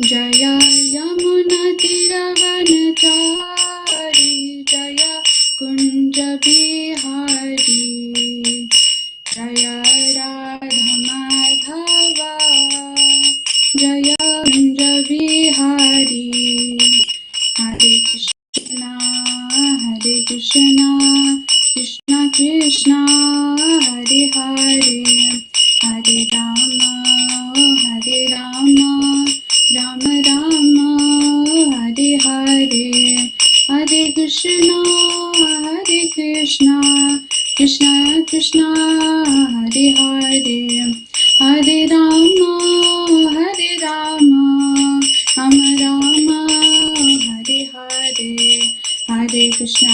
जय यमुना तीरवनचारी जय कुंज बिहारी जय राधा माधवा जय कुंज बिहारी हरे कृष्णा कृष्णा कृष्णा हरे हरे हरे राम राम राम हरे हरे हरे कृष्णा कृष्णा कृष्णा हरे हरे हरे राम राम राम हरे हरे हरे कृष्णा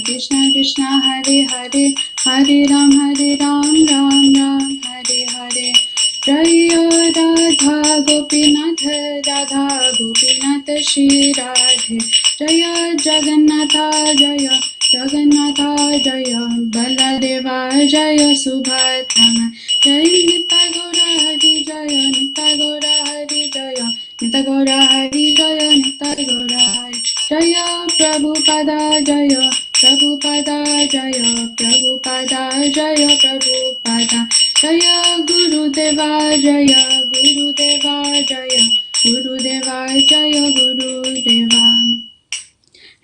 कृष्णा कृष्णा हरे हरे हरे राम राम राम हरे हरे जय राधा गोपीनाथ श्री राधे जय जगन्नाथ जय बलदेवा जय सुभद्रा जय नित्य गौर हरि जय नित्य गौर हरि जय नित्य गौर हरि जय नित्य गौर हरि जय प्रभुपादा जय प्रभुपादा जय प्रभुपादा जय प्रभुपादा जय गुरुदेवा जय गुरुदेवा जय गुरुदेवा जय गुरुदेवा।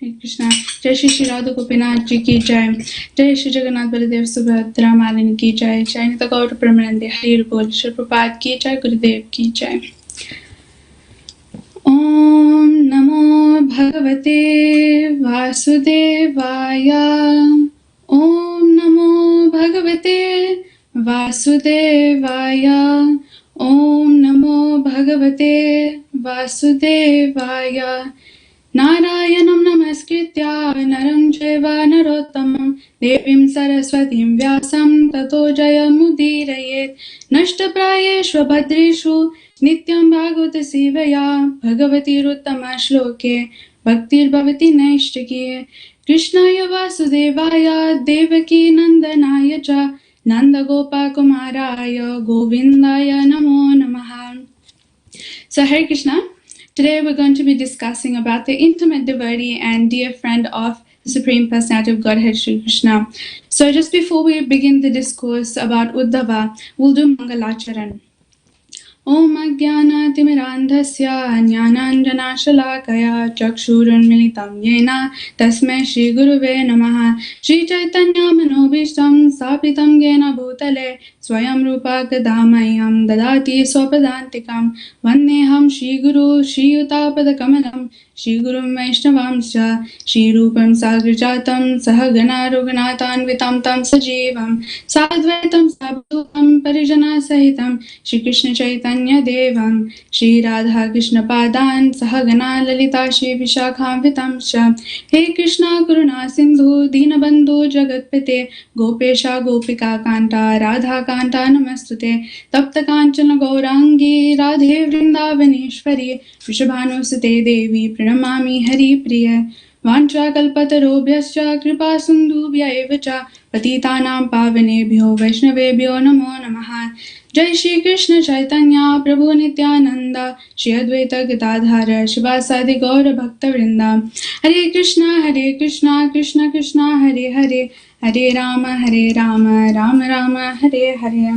हरे कृष्णा। जय श्री राधा गोपीनाथ जी की जय। जय श्री जगन्नाथ बलदेव सुभद्रा मालिनी की जय। जय नित्य गौर प्रेमानंदे हरि बोल। श्री प्रपाद की जय। गुरुदेव की जय। ओम नमो भगवते वासुदेवाय। ओम नमो भगवते वासुदेवाय। ओम नमो भगवते वासुदेवाय। नारायणं नमस्कृत्य नरं चैव नरोत्तमं देवीं सरस्वतीं व्यासं ततो जयमुदीरयेत्। नष्टप्रायेषु भद्रेषु नित्यं भागवत सेवया भगवतीरुत्तमा श्लोके भक्तिर्भवति नैष्टिकी। कृष्णाय वासुदेवाय देवकी नन्दनाय च नन्दगोपकुमाराय गोविन्दाय नमो नमः। So Hare Krishna. Today we're going to be discussing about the intimate devotee and dear friend of the Supreme Personality of Godhead, Shri Krishna. So just before we begin the discourse about Uddhava, we'll do Mangalacharan. Om Ajnanaatimirandhasya Jnananjanashalakaya Chakshurunmilitam Yena Tasmai Shri Guruve Namaha. Shri Chaitanya Manobishtam Sapitam Yena Bhutale Swayam Rupa Kadamayam Dadati Swapadantikam Vandeham Shri Guru Shri Uttapada Kamalam Shri Gurum Vaishnavamscha Shri Rupam Sagrajatam Sahagana Rughunatanvitam Tam Sajivam Sadvaitam Sabdukam Parijana Sahitam Shri Krishna Chaitanya Devam Shri Radha Krishna Padan Sahagana Lalita Shri Vishakhamvitam Sha. He Krishna Karuna Sindhu Dinabandhu Jagatpate Gopesha Gopika Kanta Radha Kanta Namastute Tapta Kanchana Gaurangi Radhe Vrindavaneshwari Vrishabhanusute Devi Pranamami Hari Priya. Vancha kalpatarobhyascha kripa sindhubhya eva cha patitanam pavanebhyo vaishnavebhyo namo namaha. Jai Shri Krishna Chaitanya Prabhu Nityananda Shri Advaita Gadadhara Shivasadi Gaura Bhakta Vrinda. Hare Krishna Krishna Krishna Hare Hare Hare Rama Rama Rama Hare Hare.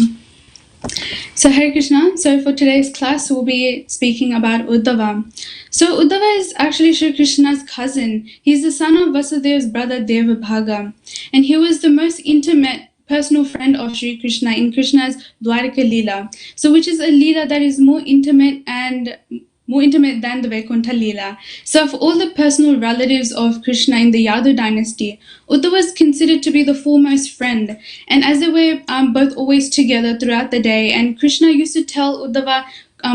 So Hare Krishna. So for today's class we'll be speaking about Uddhava. So Uddhava is actually Shri Krishna's cousin. He's the son of Vasudev's brother Devabhaga, and he was the most intimate personal friend of Shri Krishna in Krishna's Dwarika Leela. So which is a Leela that is more intimate than the Vaikuntha Leela. So of all the personal relatives of Krishna in the Yadu dynasty, Uddhava was considered to be the foremost friend. And as they were both always together throughout the day, and Krishna used to tell Uddhava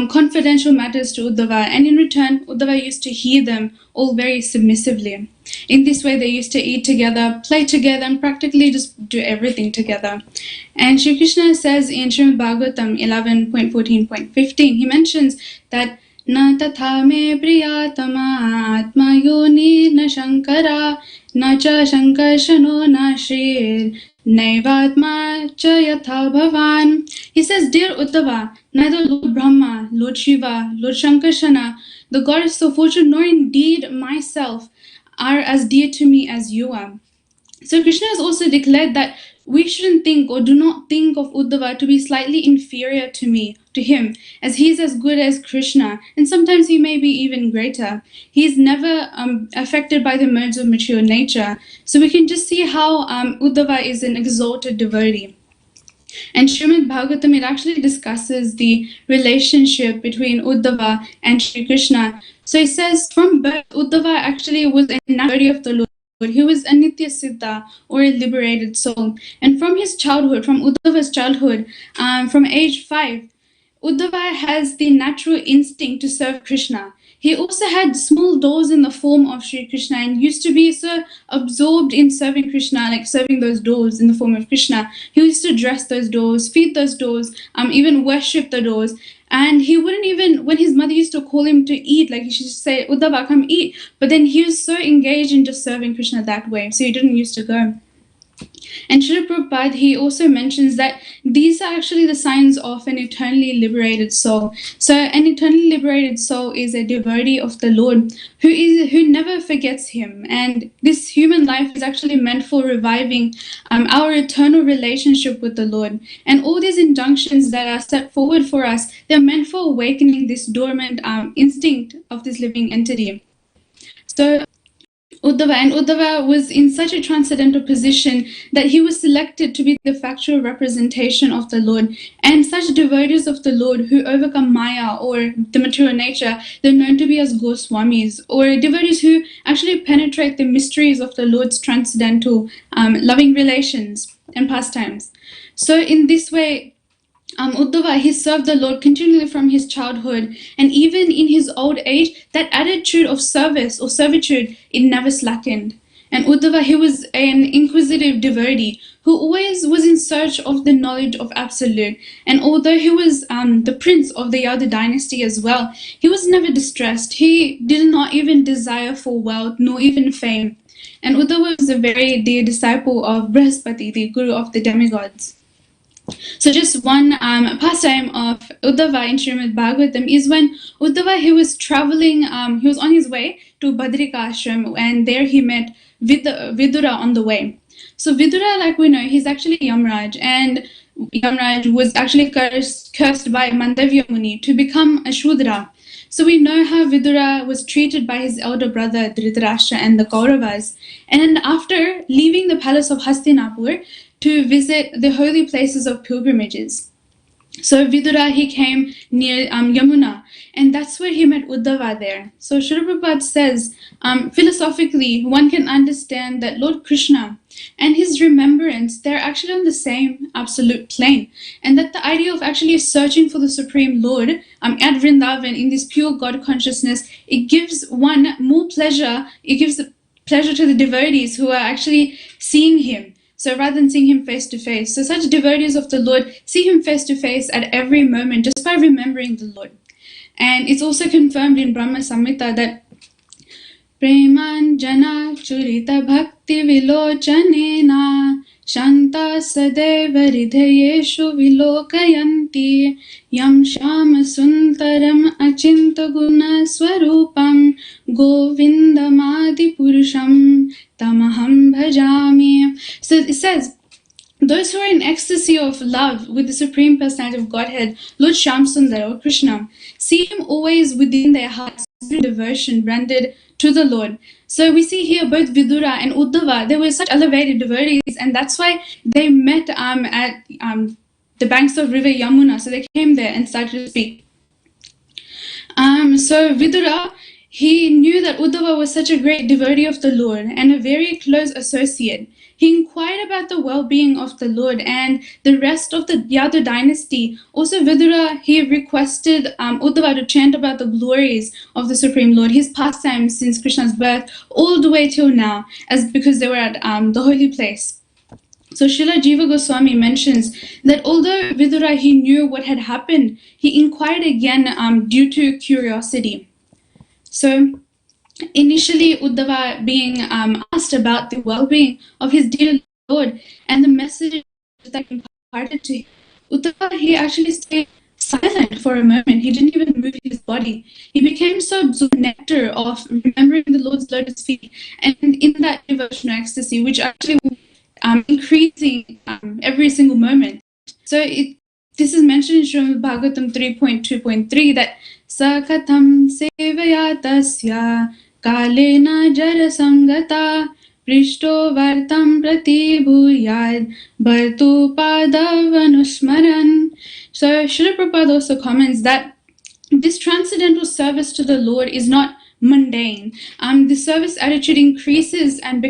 confidential matters to Uddhava, and in return Uddhava used to hear them all very submissively. In this way they used to eat together, play together, and practically just do everything together. And Shri Krishna says in Srimad Bhagavatam 11.14.15, he mentions that Na tatha me priyatama atma yoni na shankara na cha shankarshano na shrir Naivatma cha yatha bhavan. He says, Dear Uddhava, neither Lord Brahma, Lord Shiva, Lord Shankarshana, the goddess of fortune, nor indeed myself are as dear to me as you are. So Krishna has also declared that we shouldn't think or do not think of Uddhava to be slightly inferior to me, to him, as he is as good as Krishna, and sometimes he may be even greater. He is never affected by the modes of material nature. So we can just see how Uddhava is an exalted devotee. And Srimad Bhagavatam, it actually discusses the relationship between Uddhava and Shri Krishna. So it says, from birth, Uddhava actually was a devotee of the Lord. He was a Nitya Siddha, or a liberated soul. And from his childhood, from Uddhava's childhood, from age 5, Uddhava has the natural instinct to serve Krishna. He also had small dolls in the form of Shri Krishna and used to be so absorbed in serving Krishna, like serving those dolls in the form of Krishna. He used to dress those dolls, feed those dolls, even worship the dolls. And he wouldn't even, when his mother used to call him to eat, like he should say, Uddhava, come eat. But then he was so engaged in just serving Krishna that way, so he didn't used to go. And Srila Prabhupada, he also mentions that these are actually the signs of an eternally liberated soul. So an eternally liberated soul is a devotee of the Lord who never forgets him. And this human life is actually meant for reviving our eternal relationship with the Lord. And all these injunctions that are set forward for us, they're meant for awakening this dormant instinct of this living entity. So Uddhava was in such a transcendental position that he was selected to be the factual representation of the Lord. And such devotees of the Lord who overcome Maya, or the material nature, they're known to be as Goswamis, or devotees who actually penetrate the mysteries of the Lord's transcendental loving relations and pastimes. So in this way, Uddhava, he served the Lord continually from his childhood, and even in his old age, that attitude of service or servitude, it never slackened. And Uddhava, he was an inquisitive devotee who always was in search of the knowledge of Absolute. And although he was the prince of the Yadu dynasty as well, he was never distressed. He did not even desire for wealth, nor even fame. And Uddhava was a very dear disciple of Brihaspati, the guru of the demigods. So just one pastime of Uddhava in Srimad Bhagavatam is when Uddhava, he was traveling, he was on his way to Badrika Ashram, and there he met Vidura on the way. So Vidura, like we know, he's actually Yamraj, and Yamraj was actually cursed by Mandavya Muni to become a Shudra. So we know how Vidura was treated by his elder brother Dhritarashtra and the Kauravas. And after leaving the palace of Hastinapur to visit the holy places of pilgrimages, so Vidura, he came near Yamuna, and that's where he met Uddhava there. So Srila Prabhupada says, philosophically, one can understand that Lord Krishna and his remembrance, they're actually on the same absolute plane. And that the idea of actually searching for the Supreme Lord at Vrindavan in this pure God consciousness, it gives one more pleasure. It gives pleasure to the devotees who are actually seeing him. So rather than seeing him face to face, so such devotees of the Lord see him face to face at every moment just by remembering the Lord. And it's also confirmed in Brahma Samhita that Premanjana Churita Bhakti Vilochanena Shanta Sadeva Hridayeshu Vilokayanti Yam Shama Suntaram Achinta Guna Swarupam Govindamadi Purusham Tamaham Bhajami. So it says, those who are in ecstasy of love with the Supreme Personality of Godhead, Lord Shyamsundar or Krishna, see him always within their hearts through devotion rendered to the Lord. So we see here both Vidura and Uddhava, they were such elevated devotees, and that's why they met at the banks of river Yamuna. So they came there and started to speak. So Vidura, he knew that Uddhava was such a great devotee of the Lord and a very close associate. He inquired about the well-being of the Lord and the rest of the Yadu dynasty. Also, Vidura, he requested Uddhava to chant about the glories of the Supreme Lord, his pastimes since Krishna's birth, all the way till now, because they were at the holy place. So Srila Jiva Goswami mentions that although Vidura, he knew what had happened, he inquired again due to curiosity. So initially, Uddhava being asked about the well-being of his dear Lord and the message that imparted to him. Uddhava, he actually stayed silent for a moment. He didn't even move his body. He became so absorbed in the nectar of remembering the Lord's lotus feet and in that devotional ecstasy, which actually increasing every single moment. So this is mentioned in Srimad Bhagavatam 3.2.3 that Sakatham sevaya tasya kalena jara sangata prishto vartam prati bhuyad bhartu padavanusmaran. So Srila Prabhupada also comments that this transcendental service to the Lord is not mundane. The service attitude increases and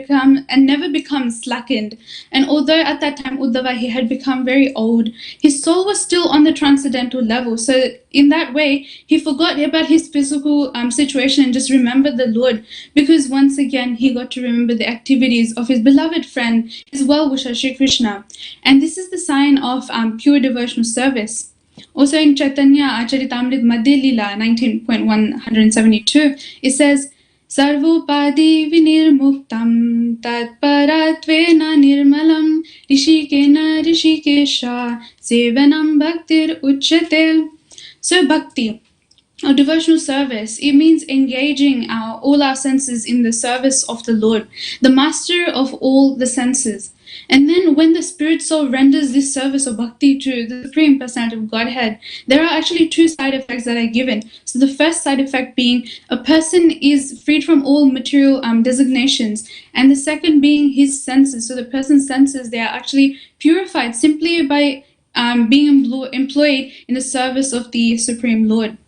never becomes slackened. And although at that time Uddhava, he had become very old, his soul was still on the transcendental level. So in that way, he forgot about his physical situation and just remembered the Lord, because once again he got to remember the activities of his beloved friend, his well-wisher Shri Krishna. And this is the sign of pure devotional service. Also in Chaitanya Charitamrita Madhya Lila 19.172, it says, Sarvopadi vinirmuktam tatparatvena nirmalam rishikena rishikesha sevanam bhaktir uchyate. So bhakti, or devotional service, it means engaging all our senses in the service of the Lord, the master of all the senses. And then when the spirit soul renders this service of bhakti to the Supreme Personality of Godhead, there are actually two side effects that are given. So the first side effect being a person is freed from all material designations, and the second being his senses. So the person's senses, they are actually purified simply by being employed in the service of the Supreme Lord.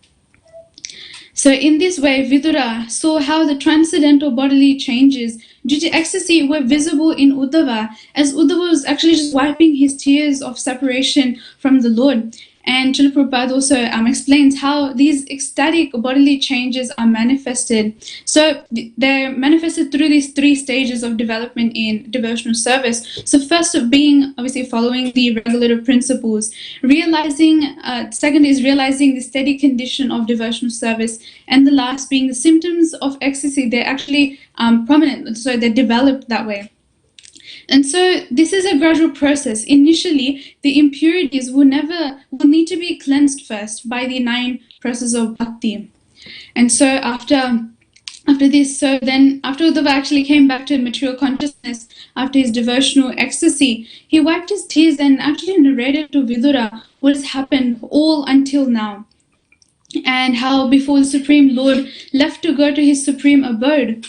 So in this way, Vidura saw how the transcendental bodily changes due to ecstasy were visible in Uddhava, as Uddhava was actually just wiping his tears of separation from the Lord. And Srila Prabhupada also explains how these ecstatic bodily changes are manifested. So they're manifested through these three stages of development in devotional service. So first of being obviously following the regulative principles, second is realizing the steady condition of devotional service, and the last being the symptoms of ecstasy. They're actually prominent, so they're developed that way. And so this is a gradual process. Initially, the impurities will need to be cleansed first by the 9 processes of bhakti. And so after Uddhava actually came back to material consciousness after his devotional ecstasy, he wiped his tears and actually narrated to Vidura what has happened all until now, and how before the Supreme Lord left to go to his supreme abode,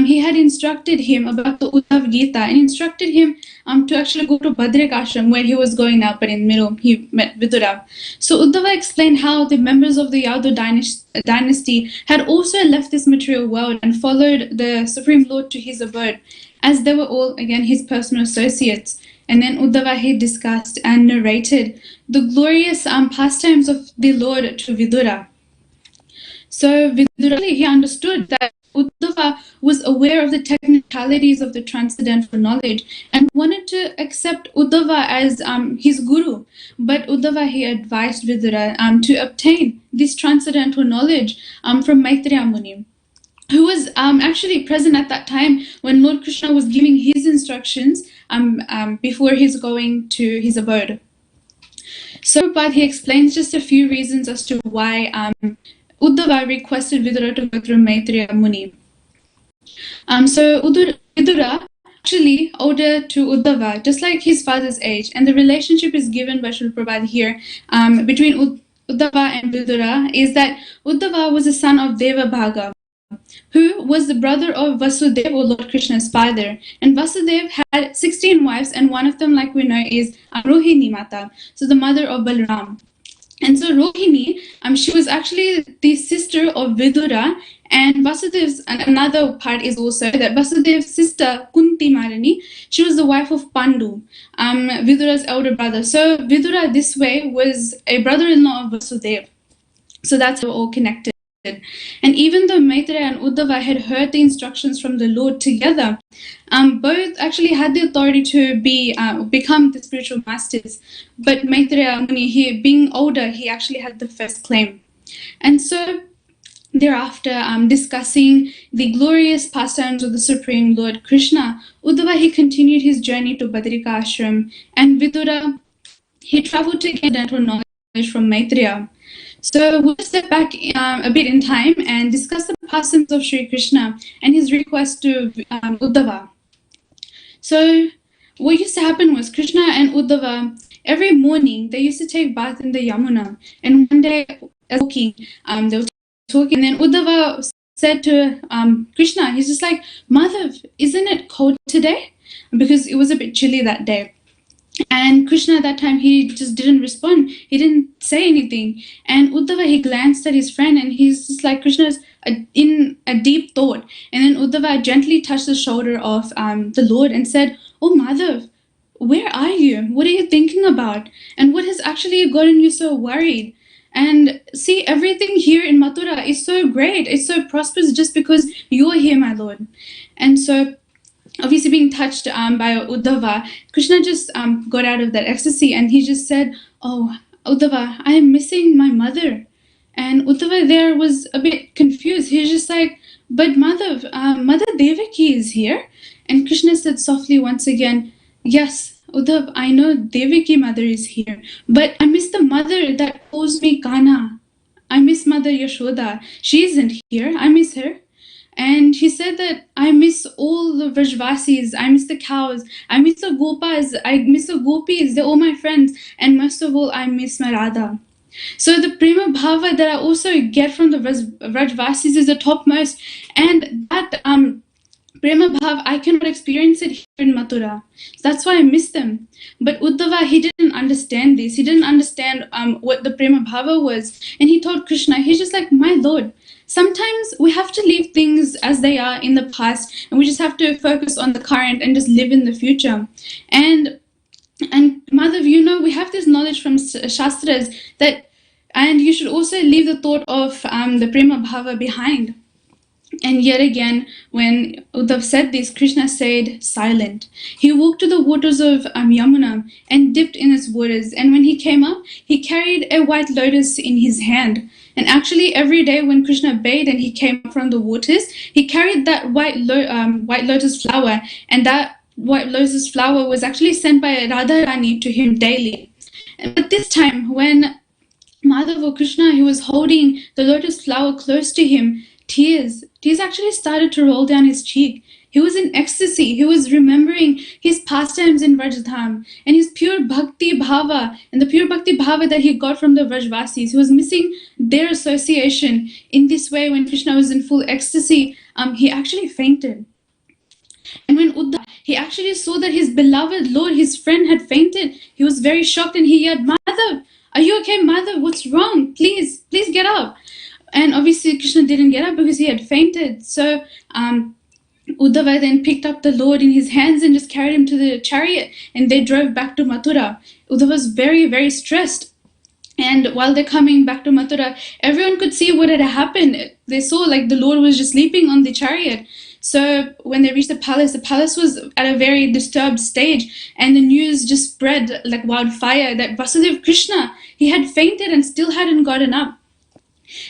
he had instructed him about the Uddhava Gita and instructed him to actually go to Badrik Ashram, where he was going now, but in the middle he met Vidura. So Uddhava explained how the members of the Yadu dynasty had also left this material world and followed the Supreme Lord to his abode, as they were all, again, his personal associates. And then Uddhava, he discussed and narrated the glorious pastimes of the Lord to Vidura. So Vidura, he understood that Uddhava was aware of the technicalities of the transcendental knowledge and wanted to accept Uddhava as his guru. But Uddhava, he advised Vidura to obtain this transcendental knowledge from Maitreya Muni, who was actually present at that time when Lord Krishna was giving his instructions before his going to his abode. So, but he explains just a few reasons as to why Uddhava requested Vidura to go through Maitreya Muni. So Vidura actually older to Uddhava, just like his father's age, and the relationship is given by Srila Prabhupada here between Uddhava and Vidura is that Uddhava was a son of Devabhaga, who was the brother of Vasudeva, or Lord Krishna's father. And Vasudeva had 16 wives, and one of them, like we know, is Rohini Mata, so the mother of Balaram. And so Rohini, she was actually the sister of Vidura, and Vasudeva's, and another part is also that Vasudeva's sister Kunti Marani, she was the wife of Pandu, Vidura's elder brother. So Vidura this way was a brother-in-law of Vasudeva. So that's how we're all connected. And even though Maitreya and Uddhava had heard the instructions from the Lord together, both actually had the authority to become the spiritual masters. But Maitreya Muni, he being older, he actually had the first claim. And so thereafter, discussing the glorious pastimes of the Supreme Lord Krishna, Uddhava, he continued his journey to Badrika Ashram, and Vidura, he traveled to get dental knowledge from Maitreya. So we'll step back a bit in time and discuss the pastimes of Shri Krishna and his request to Uddhava. So what used to happen was Krishna and Uddhava, every morning, they used to take bath in the Yamuna. And one day, as walking, they were talking, and then Uddhava said to Krishna, he's just like, Madhav, isn't it cold today? Because it was a bit chilly that day. And Krishna at that time, he just didn't respond. He didn't say anything. And Uddhava, he glanced at his friend and he's just like, Krishna's in a deep thought. And then Uddhava gently touched the shoulder of the Lord and said, Oh, Madhav, where are you? What are you thinking about? And what has actually gotten you so worried? And see, everything here in Mathura is so great. It's so prosperous just because you're here, my Lord. And so, obviously being touched by Uddhava, Krishna just got out of that ecstasy and he just said, Oh, Uddhava, I am missing my mother. And Uddhava there was a bit confused. He was just like, but Madhav, Mother Devaki is here. And Krishna said softly once again, yes, Uddhav, I know Devaki mother is here, but I miss the mother that calls me Kana. I miss Mother Yashoda. She isn't here. I miss her. And he said that I miss all the Vrajvasis, I miss the cows, I miss the Gopas, I miss the Gopis, they're all my friends, and most of all, I miss my Radha. So the Prema Bhava that I also get from the Vrajvasis is the topmost, and that Prema Bhav, I cannot experience it here in Mathura. So that's why I miss them. But Uddhava, he didn't understand this. He didn't understand what the Prema Bhava was. And he told Krishna, he's just like, my Lord, sometimes we have to leave things as they are in the past and we just have to focus on the current and just live in the future. And Madhav, you know, we have this knowledge from Shastras that, and you should also leave the thought of the Prema Bhava behind. And yet again, when Uddhav said this, Krishna stayed silent. He walked to the waters of Yamuna and dipped in its waters. And when he came up, he carried a white lotus in his hand. And actually, every day when Krishna bathed and he came up from the waters, he carried that white lotus flower. And that white lotus flower was actually sent by Radharani to him daily. But this time, when Madhav or Krishna, he was holding the lotus flower close to him, tears actually started to roll down his cheek. He was in ecstasy. He was remembering his pastimes in Vrajadham and his pure bhakti bhava and the pure bhakti bhava that he got from the Vrajvasis. He was missing their association. In this way, when Krishna was in full ecstasy, he actually fainted. And when Uddhava, he actually saw that his beloved Lord, his friend, had fainted, he was very shocked and he yelled, Madhav, are you okay, Madhav? What's wrong? Please get up. And obviously Krishna didn't get up because he had fainted. So Uddhava then picked up the Lord in his hands and just carried him to the chariot. And they drove back to Mathura. Uddhava was very, very stressed. And while they're coming back to Mathura, everyone could see what had happened. They saw like the Lord was just sleeping on the chariot. So when they reached the palace was at a very disturbed stage. And the news just spread like wildfire that Vasudeva Krishna, he had fainted and still hadn't gotten up.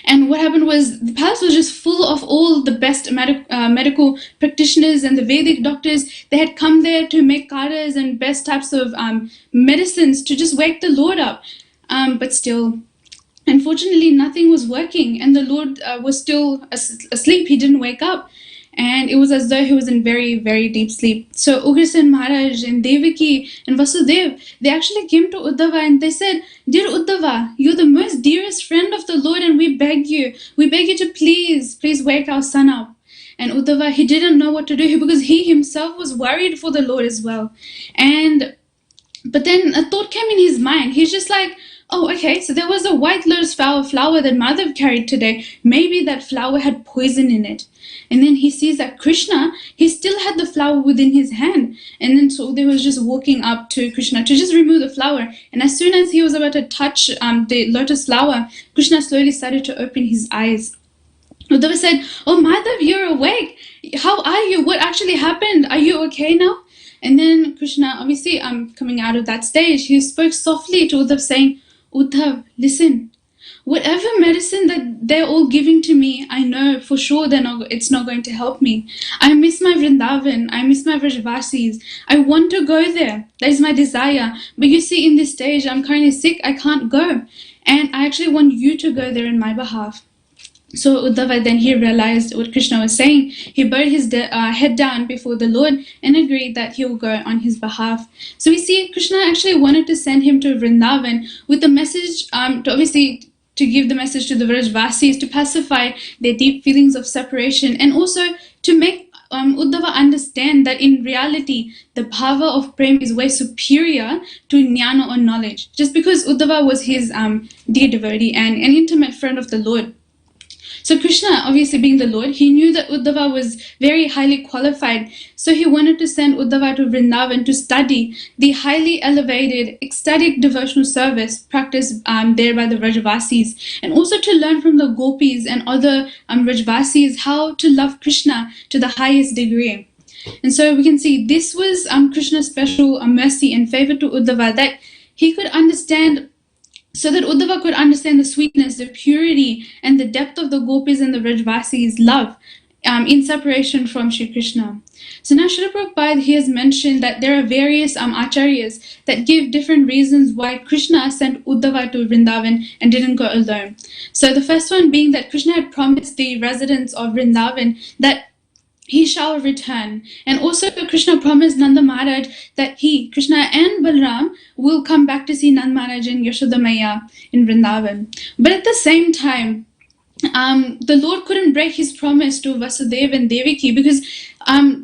And what happened was the palace was just full of all the best medical practitioners and the Vedic doctors. They had come there to make kadas and best types of medicines to just wake the Lord up. But still, unfortunately, nothing was working. And the Lord was still asleep. He didn't wake up. And it was as though he was in very, very deep sleep. So Ugrasen Maharaj and Devaki and Vasudev, they actually came to Uddhava and they said, Dear Uddhava, you're the most dearest friend of the Lord and we beg you to please wake our son up. And Uddhava, he didn't know what to do because he himself was worried for the Lord as well. But then a thought came in his mind. He's just like, oh, okay, so there was a white lotus flower that Madhav carried today. Maybe that flower had poison in it. And then he sees that Krishna, he still had the flower within his hand. And then so they was just walking up to Krishna to just remove the flower. And as soon as he was about to touch the lotus flower, Krishna slowly started to open his eyes. Uddhava said, oh, Madhav, you're awake. How are you? What actually happened? Are you okay now? And then Krishna, obviously, coming out of that stage, he spoke softly to Uddhav saying, Uddhav, listen. whatever medicine that they're all giving to me, I know for sure it's not going to help me. I miss my Vrindavan. I miss my Vrajvasis. I want to go there. That is my desire. But you see, in this stage, I'm currently sick. I can't go. And I actually want you to go there in my behalf. So Uddhava then he realized what Krishna was saying. He bowed his head down before the Lord and agreed that he will go on his behalf. So we see Krishna actually wanted to send him to Vrindavan with the message, to give the message to the Vrajvasis, to pacify their deep feelings of separation, and also to make Uddhava understand that in reality, the bhava of prem is way superior to jnana or knowledge. Just because Uddhava was his dear devotee and an intimate friend of the Lord. So Krishna, obviously being the Lord, he knew that Uddhava was very highly qualified. So he wanted to send Uddhava to Vrindavan to study the highly elevated, ecstatic devotional service practiced there by the Vrajvasis, and also to learn from the gopis and other Vrajvasis how to love Krishna to the highest degree. And so we can see this was Krishna's special mercy and favor to Uddhava, that he could understand, so that Uddhava could understand the sweetness, the purity, and the depth of the gopis and the Vrajvasis' love in separation from Shri Krishna. So now Srila Prabhupada, he has mentioned that there are various acharyas that give different reasons why Krishna sent Uddhava to Vrindavan and didn't go alone. So the first one being that Krishna had promised the residents of Vrindavan that he shall return. And also Krishna promised Nanda Maharaj that he, Krishna and Balram, will come back to see Nanda Maharaj and Yashoda Maya in Vrindavan. But at the same time, the Lord couldn't break his promise to Vasudeva and Devaki, because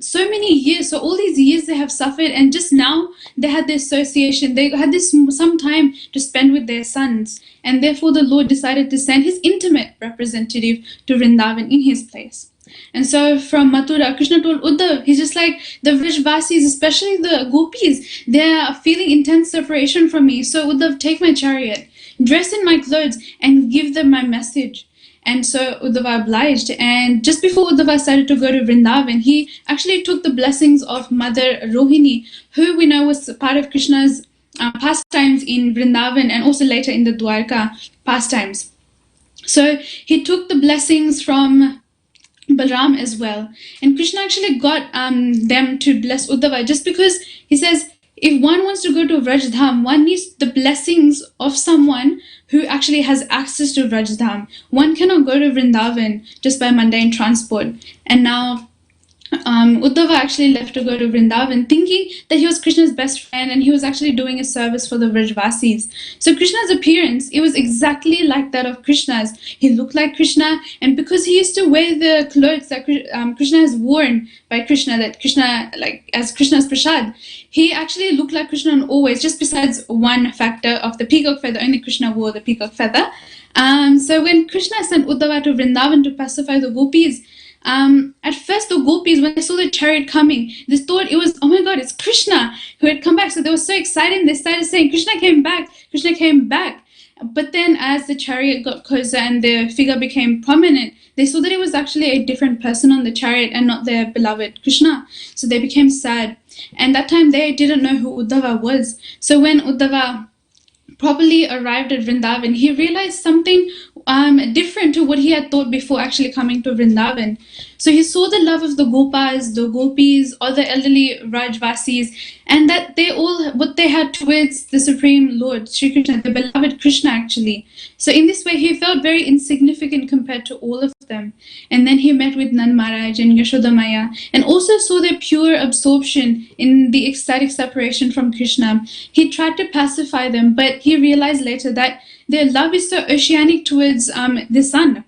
so many years, so all these years they have suffered, and just now they had the association, they had this some time to spend with their sons, and therefore the Lord decided to send his intimate representative to Vrindavan in his place. And so from Mathura, Krishna told Uddhav, he's just like, the Vrajvasis, especially the gopis, they're feeling intense separation from me. So Uddhav, take my chariot, dress in my clothes, and give them my message. And so Uddhava obliged. And just before Uddhava started to go to Vrindavan, he actually took the blessings of Mother Rohini, who we know was part of Krishna's pastimes in Vrindavan and also later in the Dwarka pastimes. So he took the blessings from Balram as well. And Krishna actually got them to bless Uddhava, just because he says, if one wants to go to Vrajdham, one needs the blessings of someone who actually has access to Vrajdham. One cannot go to Vrindavan just by mundane transport. And now Uddhava actually left to go to Vrindavan, thinking that he was Krishna's best friend and he was actually doing a service for the Vrajvasis. So Krishna's appearance, it was exactly like that of Krishna's. He looked like Krishna, and because he used to wear the clothes that Krishna has worn by Krishna, that Krishna, like as Krishna's prasad, he actually looked like Krishna in all ways, just besides one factor of the peacock feather. Only Krishna wore the peacock feather. So when Krishna sent Uddhava to Vrindavan to pacify the gopis, at first the gopis, when they saw the chariot coming, they thought it was, oh my god, it's Krishna who had come back. So they were so excited, they started saying, Krishna came back, Krishna came back. But then as the chariot got closer and the figure became prominent, they saw that it was actually a different person on the chariot and not their beloved Krishna. So they became sad. And that time they didn't know who Uddhava was. So when Uddhava properly arrived at Vrindavan, he realized something different to what he had thought before actually coming to Vrindavan. So he saw the love of the Gopas, the Gopis, or the elderly Vrajvasis, and that they all, what they had towards the Supreme Lord, Shri Krishna, the beloved Krishna actually. So in this way, he felt very insignificant compared to all of them. And then he met with Nand Maharaj and Yashoda Maya, and also saw their pure absorption in the ecstatic separation from Krishna. He tried to pacify them, but he realized later that their love is so oceanic towards the sun.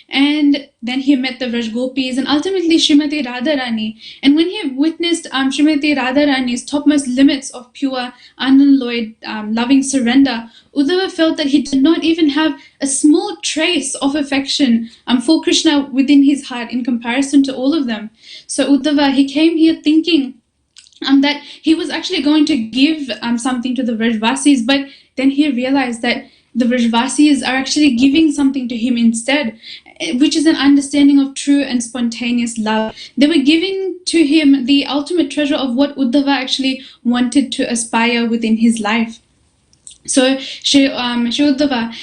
And then he met the Vraj Gopis and ultimately Srimati Radharani. And when he witnessed Srimati Radharani's topmost limits of pure, unalloyed, loving surrender, Uddhava felt that he did not even have a small trace of affection for Krishna within his heart in comparison to all of them. So Uddhava, he came here thinking that he was actually going to give something to the Vrajvasis, but then he realized that the Vrajvasis are actually giving something to him instead, which is an understanding of true and spontaneous love. They were giving to him the ultimate treasure of what Uddhava actually wanted to aspire within his life. So Shri Uddhava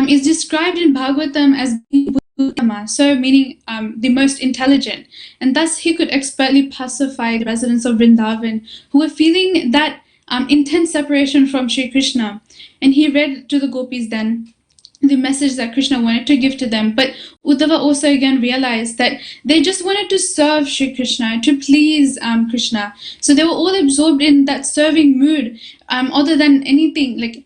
is described in Bhagavatam as being Buddhama, so meaning the most intelligent, and thus he could expertly pacify the residents of Vrindavan who were feeling that intense separation from Shri Krishna. And he read to the gopis then the message that Krishna wanted to give to them. But Uddhava also again realized that they just wanted to serve Shri Krishna, to please Krishna. So they were all absorbed in that serving mood, other than anything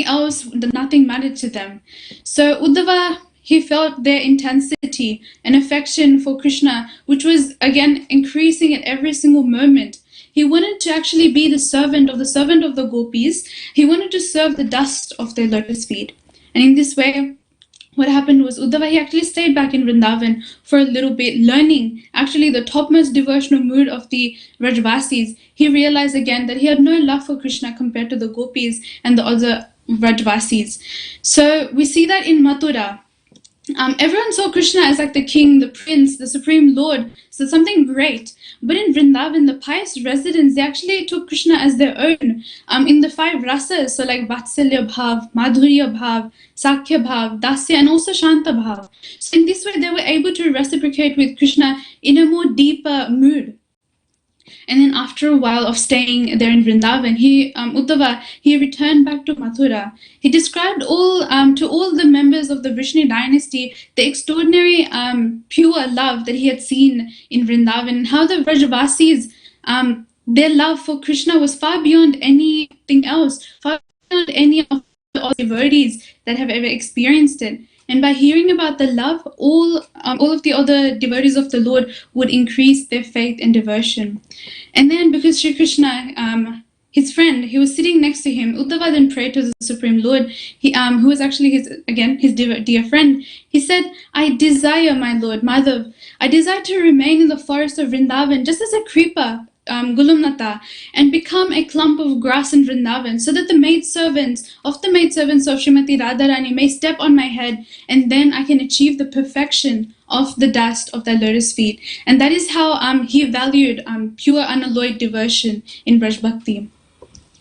else, nothing mattered to them. So Uddhava, he felt their intensity and affection for Krishna, which was again increasing at every single moment. He wanted to actually be the servant of the gopis. He wanted to serve the dust of their lotus feet. And in this way, what happened was Uddhava, he actually stayed back in Vrindavan for a little bit, learning actually the topmost devotional mood of the Vrajvasis. He realized again that he had no love for Krishna compared to the gopis and the other Vrajvasis. So we see that in Mathura. Everyone saw Krishna as like the king, the prince, the supreme lord, so something great. But in Vrindavan, the pious residents, they actually took Krishna as their own in the 5 rasas, so like Vatsalya Bhav, Madhurya Bhav, Sakhya Bhav, Dasya, and also Shanta Bhav. So in this way, they were able to reciprocate with Krishna in a more deeper mood. And then after a while of staying there in Vrindavan, Uddhava, he returned back to Mathura. He described to all the members of the Vishnu dynasty the extraordinary pure love that he had seen in Vrindavan, and how the Vrajavasis, their love for Krishna was far beyond anything else, far beyond any of the devotees that have ever experienced it. And by hearing about the love, all of the other devotees of the Lord would increase their faith and devotion. And then because Shri Krishna, his friend, he was sitting next to him, Uddhava then prayed to the Supreme Lord, who was actually his dear friend. He said, I desire, my Lord, Madhav, I desire to remain in the forest of Vrindavan just as a creeper, Gulumnata, and become a clump of grass in Vrindavan, so that the maidservants of Srimati Radharani may step on my head, and then I can achieve the perfection of the dust of their lotus feet. And that is how he valued pure unalloyed devotion in Braj Bhakti.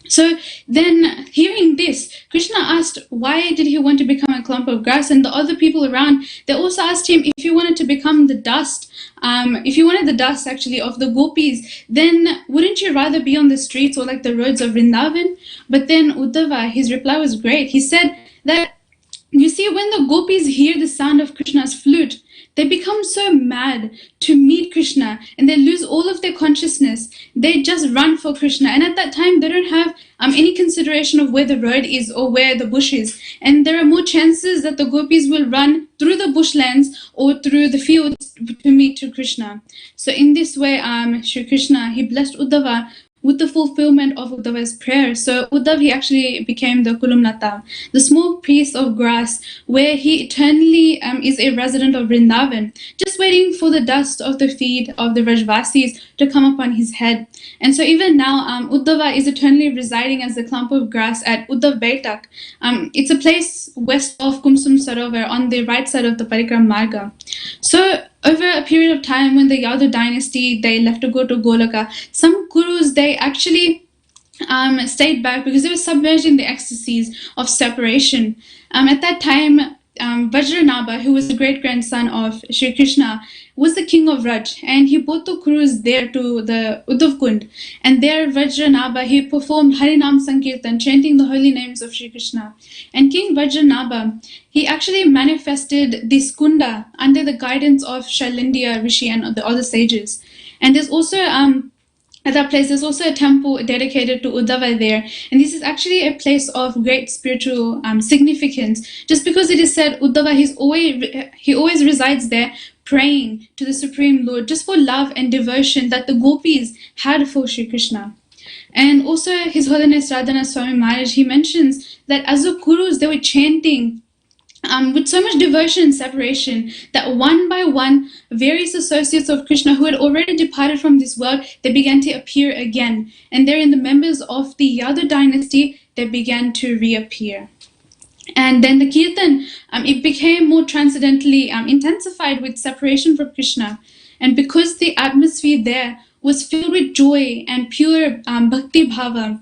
So then, hearing this, Krishna asked why did he want to become a clump of grass, and the other people around, they also asked him if he wanted to become the dust, if you wanted the dust actually of the gopis, then wouldn't you rather be on the streets or like the roads of Vrindavan? But then Uddhava, his reply was great. He said that, you see, when the gopis hear the sound of Krishna's flute, they become so mad to meet Krishna, and they lose all of their consciousness. They just run for Krishna, and at that time they don't have any consideration of where the road is or where the bush is, and there are more chances that the gopis will run through the bushlands or through the fields to meet to Krishna. So in this way, Shri Krishna, he blessed Uddhava with the fulfillment of Uddhava's prayer. So Uddhava, he actually became the Kulumlata, the small piece of grass where he eternally is a resident of Vrindavan, just waiting for the dust of the feet of the Vrajvasis to come upon his head. And so even now, Uddhava is eternally residing as a clump of grass at Uddhav Baitak. It's a place west of Kumsum Sarovar on the right side of the Parikram Marga. So over a period of time when the Yadav dynasty, they left to go to Golaka, some gurus, they actually stayed back because they were submerged in the ecstasies of separation. At that time, Vajranabha, who was the great-grandson of Shri Krishna, was the king of Raj, and he brought the gurus there to the Uddhav Kund. And there Vajranabha, he performed Harinam Sankirtan, chanting the holy names of Shri Krishna. And King Vajranabha, he actually manifested this kunda under the guidance of Shailendya Rishi and the other sages. And there's also at that place, there's also a temple dedicated to Uddhava there. And this is actually a place of great spiritual significance, just because it is said Uddhava, he always resides there praying to the Supreme Lord, just for love and devotion that the gopis had for Shri Krishna. And also His Holiness Radhana Swami Maharaj, he mentions that as the gurus, they were chanting with so much devotion and separation that one by one, various associates of Krishna who had already departed from this world, they began to appear again. And therein the members of the Yadav dynasty, they began to reappear. And then the kirtan, it became more transcendently intensified with separation from Krishna. And because the atmosphere there was filled with joy and pure bhakti bhava,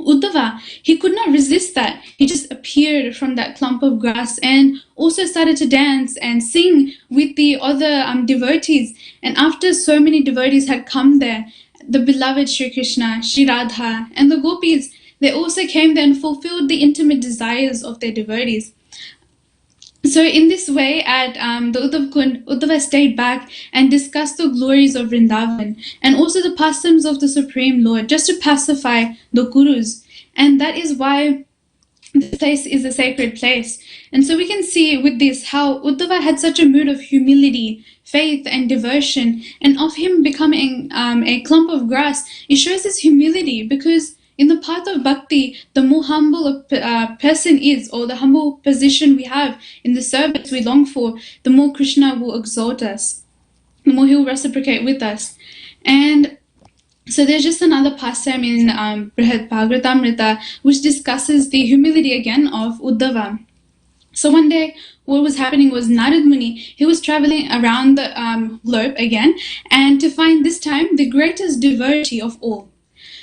Uddhava, he could not resist that. He just appeared from that clump of grass and also started to dance and sing with the other devotees. And after so many devotees had come there, the beloved Shri Krishna, Shri Radha, and the gopis, they also came there and fulfilled the intimate desires of their devotees. So in this way, at the Uddhav Kund, Uddhava stayed back and discussed the glories of Vrindavan and also the pastimes of the Supreme Lord, just to pacify the Kurus. And that is why this place is a sacred place. And so we can see with this how Uddhava had such a mood of humility, faith, and devotion. And of him becoming a clump of grass, it shows his humility, because in the path of bhakti, the more humble a person is, or the humble position we have in the service we long for, the more Krishna will exalt us, the more he will reciprocate with us. And so there's just another pastime in Brihad Bhagavatamrita which discusses the humility again of Uddhava. So one day, what was happening was Narad Muni, he was traveling around the globe again, and to find this time the greatest devotee of all.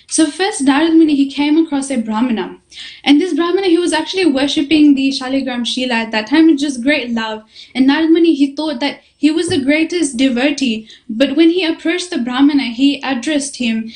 So first, Narad Muni, he came across a Brahmana. And this Brahmana, he was actually worshipping the Shaligram Shila at that time with just great love. And Narad Muni, he thought that he was the greatest devotee. But when he approached the Brahmana, he addressed him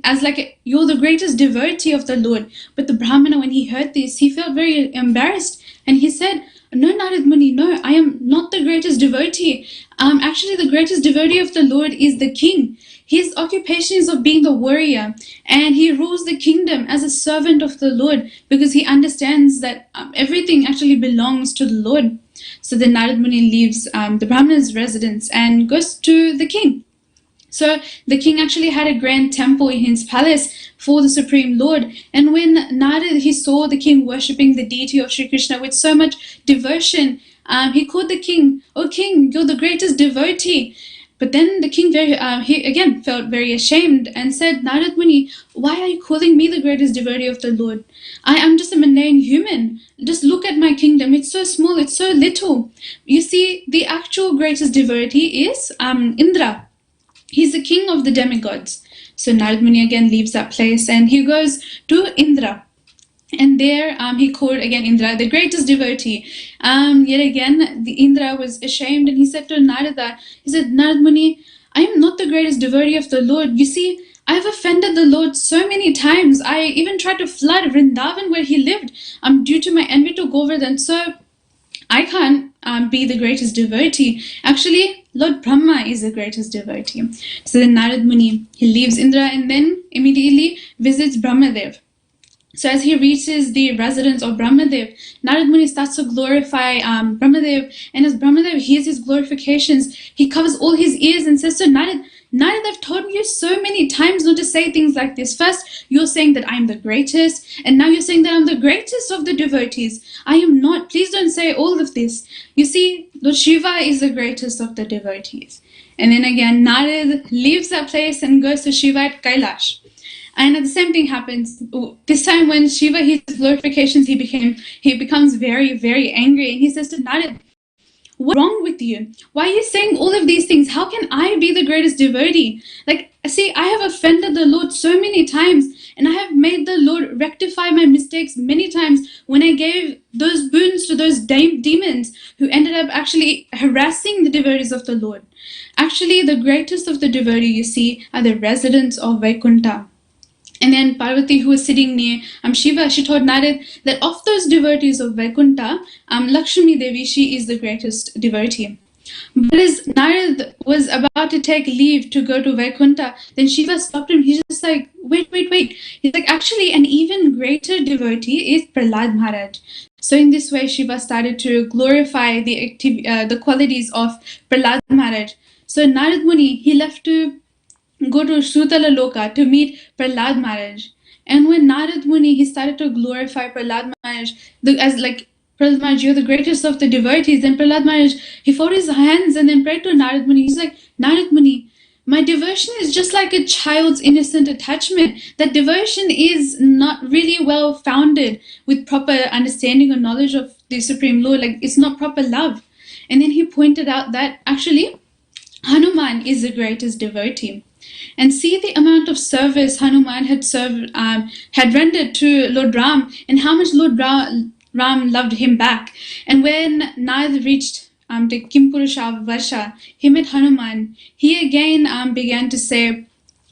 as like, you're the greatest devotee of the Lord. But the Brahmana, when he heard this, he felt very embarrassed. And he said, no, Narad Muni, no, I am not the greatest devotee. Actually, the greatest devotee of the Lord is the king. His occupation is of being the warrior, and he rules the kingdom as a servant of the Lord, because he understands that everything actually belongs to the Lord. So then Narad Muni leaves the Brahmana's residence and goes to the king. So the king actually had a grand temple in his palace for the Supreme Lord. And when Narad, he saw the king worshipping the deity of Shri Krishna with so much devotion, he called the king, "Oh king, you're the greatest devotee." But then the king he again felt very ashamed and said, Narad Muni, why are you calling me the greatest devotee of the Lord? I am just a mundane human. Just look at my kingdom. It's so small. It's so little. You see, the actual greatest devotee is Indra. He's the king of the demigods. So Narad Muni again leaves that place and he goes to Indra. And there he called again Indra the greatest devotee. Yet again, the Indra was ashamed and he said to Narada, he said, Narad Muni, I am not the greatest devotee of the Lord. You see, I have offended the Lord so many times. I even tried to flood Vrindavan where he lived due to my envy to Govardhan. So I can't be the greatest devotee. Actually, Lord Brahma is the greatest devotee. So then Narad Muni, he leaves Indra and then immediately visits Brahmadev. So as he reaches the residence of Brahmadev, Narad Muni starts to glorify Brahmadev. And as Brahmadev hears his glorifications, he covers all his ears and says to Narad, Narad, I've told you so many times not to say things like this. First, you're saying that I'm the greatest, and now you're saying that I'm the greatest of the devotees. I am not. Please don't say all of this. You see, Lord Shiva is the greatest of the devotees. And then again, Narad leaves that place and goes to Shiva at Kailash. And the same thing happens. This time when Shiva hears glorifications, he becomes very, very angry. And he says to Narad, what's wrong with you? Why are you saying all of these things? How can I be the greatest devotee? Like, see, I have offended the Lord so many times. And I have made the Lord rectify my mistakes many times when I gave those boons to those demons who ended up actually harassing the devotees of the Lord. Actually, the greatest of the devotee, you see, are the residents of Vaikuntha. And then Parvati, who was sitting near Shiva, she told Narad that of those devotees of Vaikuntha, Lakshmi Devi, she is the greatest devotee. But as Narad was about to take leave to go to Vaikuntha, then Shiva stopped him. He's just like, wait. He's like, actually, an even greater devotee is Prahlad Maharaj. So in this way, Shiva started to glorify the qualities of Prahlad Maharaj. So Narad Muni, he left to go to Sutala Loka to meet Prahlad Maharaj. And when Narad Muni, he started to glorify Prahlad Maharaj as like, Prahlad Maharaj, you're the greatest of the devotees. Then Prahlad Maharaj, he folded his hands and then prayed to Narad Muni. He's like, Narad Muni, my devotion is just like a child's innocent attachment. That devotion is not really well founded with proper understanding or knowledge of the Supreme Lord. Like, it's not proper love. And then he pointed out that actually Hanuman is the greatest devotee. and see the amount of service Hanuman had rendered to Lord Ram, and how much Lord Ram loved him back. And when Narad reached the Kimpurusha Varsha, he met Hanuman. He again began to say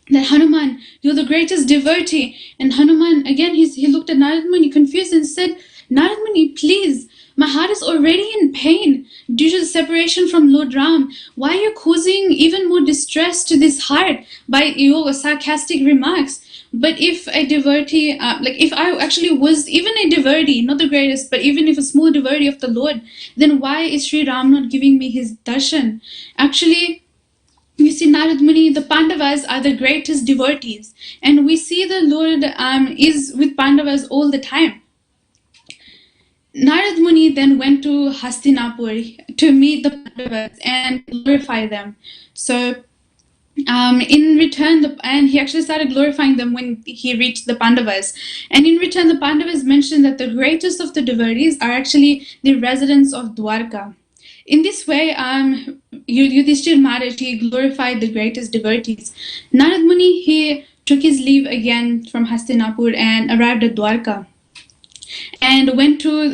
that, Hanuman, you're the greatest devotee. And Hanuman, again, he looked at Narad Muni confused and said, Narad Muni, please, my heart is already in pain due to the separation from Lord Ram. Why are you causing even more distress to this heart by your sarcastic remarks? But if a devotee, if I actually was even a devotee, not the greatest, but even if a small devotee of the Lord, then why is Shri Ram not giving me his darshan? Actually, you see, Narad Muni, the Pandavas are the greatest devotees, and we see the Lord is with Pandavas all the time. Narad Muni then went to Hastinapur to meet the Pandavas and glorify them. So in return, and he actually started glorifying them when he reached the Pandavas. And in return, the Pandavas mentioned that the greatest of the devotees are actually the residents of Dwarka. In this way, Yudhishthir Maharaj, he glorified the greatest devotees. Narad Muni, he took his leave again from Hastinapur and arrived at Dwarka, and went to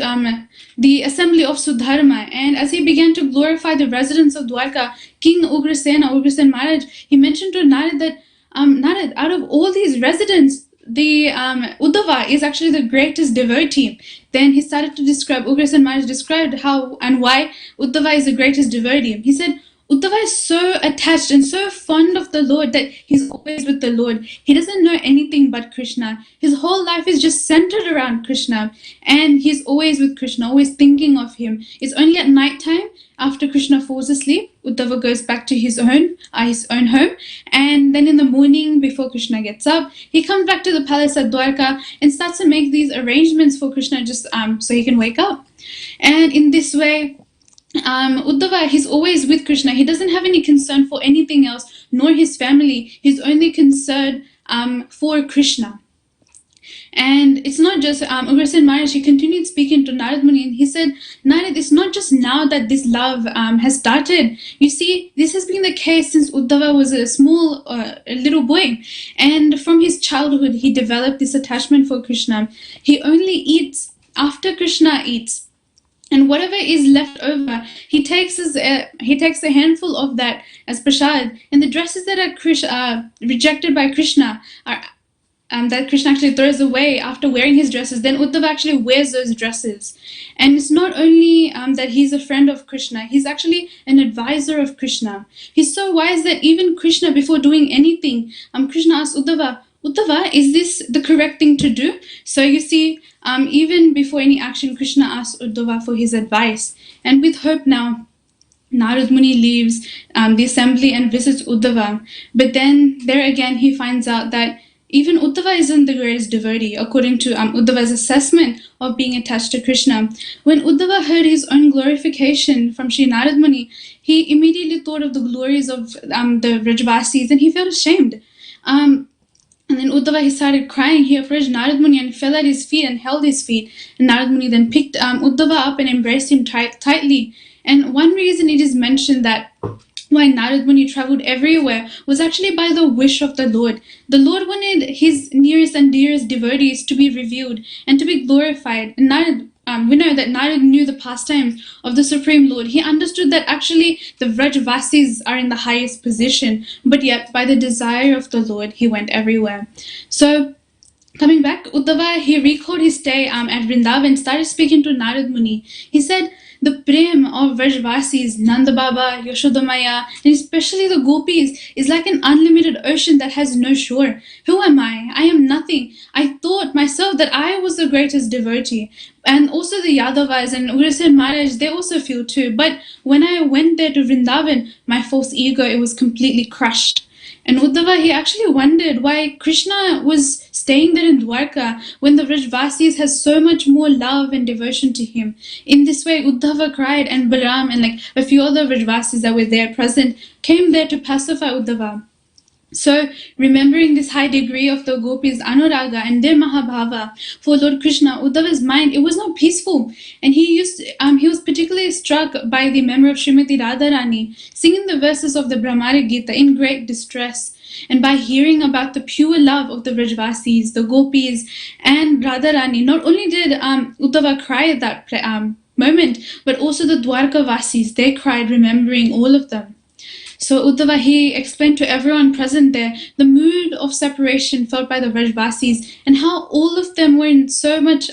the assembly of Sudharma. And as he began to glorify the residents of Dwarka, King Ugrasen Maharaj, he mentioned to Narad that, Narad, out of all these residents, the Uddhava is actually the greatest devotee. Then he started to describe, Ugrasen Maharaj described how and why Uddhava is the greatest devotee. He said, Uddhava is so attached and so fond of the Lord that he's always with the Lord. He doesn't know anything but Krishna. His whole life is just centered around Krishna, and he's always with Krishna, always thinking of him. It's only at night time, after Krishna falls asleep, Uddhava goes back to his own home, and then in the morning, before Krishna gets up, he comes back to the palace at Dwarka and starts to make these arrangements for Krishna just so he can wake up. And in this way, Uddhava, he's always with Krishna. He doesn't have any concern for anything else, nor his family. He's only concerned for Krishna. And it's not just Ugrasen Maharaj, he continued speaking to Narad Muni, and he said, Narad, it's not just now that this love has started. You see, this has been the case since Uddhava was a small little boy. And from his childhood, he developed this attachment for Krishna. He only eats after Krishna eats. And whatever is left over, he takes a handful of that as prasad. And the dresses that are rejected by Krishna are that Krishna actually throws away after wearing his dresses. Then Uddhava actually wears those dresses. And it's not only that he's a friend of Krishna, he's actually an advisor of Krishna. He's so wise that even Krishna, before doing anything, Krishna asks Uddhava, is this the correct thing to do? So you see, even before any action, Krishna asks Uddhava for his advice. And with hope now, Narad Muni leaves the assembly and visits Uddhava. But then there again, he finds out that even Uddhava isn't the greatest devotee, according to Uddhava's assessment of being attached to Krishna. When Uddhava heard his own glorification from Shri Narad Muni, he immediately thought of the glories of the Vrajvasis, and he felt ashamed. And then Uddhava, he started crying. He approached Narad Muni and fell at his feet and held his feet. And Narad Muni then picked Uddhava up and embraced him tightly. And one reason it is mentioned that why Narad Muni traveled everywhere was actually by the wish of the Lord. The Lord wanted his nearest and dearest devotees to be revealed and to be glorified. And we know that Narad knew the pastimes of the Supreme Lord. He understood that actually the Vrajvasis are in the highest position, but yet by the desire of the Lord, he went everywhere. So coming back, Uddhava, he recalled his stay at Vrindavan and started speaking to Narad Muni. He said, the prem of Vrajvasis, Nanda Baba, Yashodamaya, and especially the gopis, is like an unlimited ocean that has no shore. Who am I? I am nothing. I thought myself that I was the greatest devotee. And also the Yadavas and Ugrasen Maharaj, they also feel too. But when I went there to Vrindavan, my false ego, it was completely crushed. And Uddhava, he actually wondered why Krishna was staying there in Dwarka when the Vrajvasis has so much more love and devotion to him. In this way, Uddhava cried, and Balaram and a few other Vrajvasis that were there present came there to pacify Uddhava. So, remembering this high degree of the gopis' anuraga and their mahabhava for Lord Krishna, Uddhava's mind, it was not peaceful. And he was particularly struck by the memory of Srimati Radharani singing the verses of the Brahmari Gita in great distress. And by hearing about the pure love of the Vrajvasis, the Gopis, and Radharani, not only did Uddhava cry at that moment, but also the Dwarkavasis, they cried remembering all of them. So Uddhava, he explained to everyone present there the mood of separation felt by the Vrajvasis and how all of them were in so much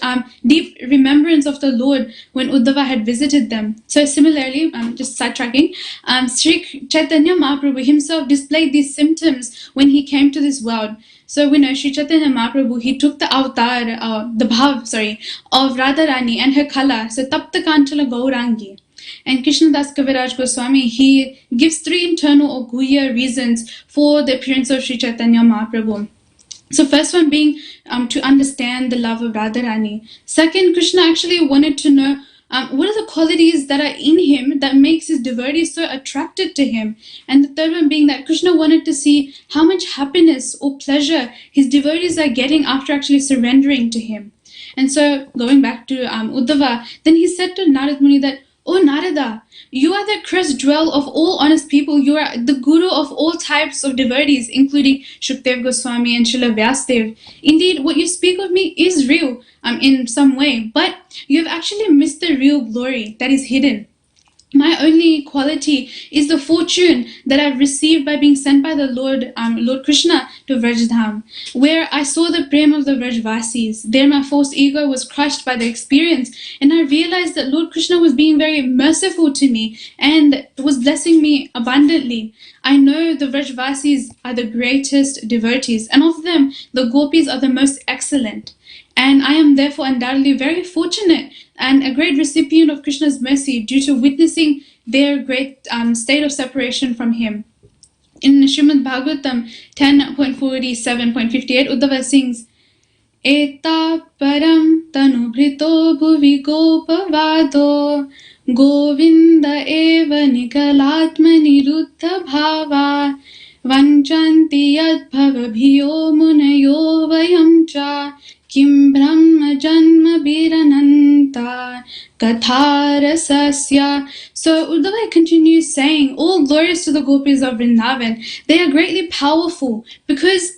deep remembrance of the Lord when Uddhava had visited them. So similarly, just sidetracking, Shri Chaitanya Mahaprabhu himself displayed these symptoms when he came to this world. So we know Shri Chaitanya Mahaprabhu, he took the avatar, the bhav, of Radharani and her kala, so Tapta Kanchala Gaurangi. And Krishnadas Kaviraj Goswami, he gives 3 internal or guhya reasons for the appearance of Shri Chaitanya Mahaprabhu. So first one being to understand the love of Radharani. Second, Krishna actually wanted to know what are the qualities that are in him that makes his devotees so attracted to him. And the third one being that Krishna wanted to see how much happiness or pleasure his devotees are getting after actually surrendering to him. And so going back to Uddhava, then he said to Narad Muni that, "O Narada, you are the crest jewel of all honest people. You are the guru of all types of devotees, including Shukdev Goswami and Srila Vyasdev. Indeed, what you speak of me is real in some way, but you have actually missed the real glory that is hidden. My only quality is the fortune that I've received by being sent by the Lord Krishna to Vrajdham, where I saw the prema of the Vrajvasis. There my false ego was crushed by the experience, and I realized that Lord Krishna was being very merciful to me and was blessing me abundantly. I know the Vrajvasis are the greatest devotees, and of them, the Gopis are the most excellent. And I am therefore undoubtedly very fortunate and a great recipient of Krishna's mercy due to witnessing their great state of separation from him." In Srimad Bhagavatam 10.47.58, Uddhava sings, "Eta param tanubhrito bhuvi gopavado govinda eva nikalatmani ruddha bhava vanchanti yadbhava bhiyo munayo vayam cha Kim Brahma Janma Birananta Katharasasya." So Uddhava continues saying, all glorious to the gopis of Vrindavan. They are greatly powerful because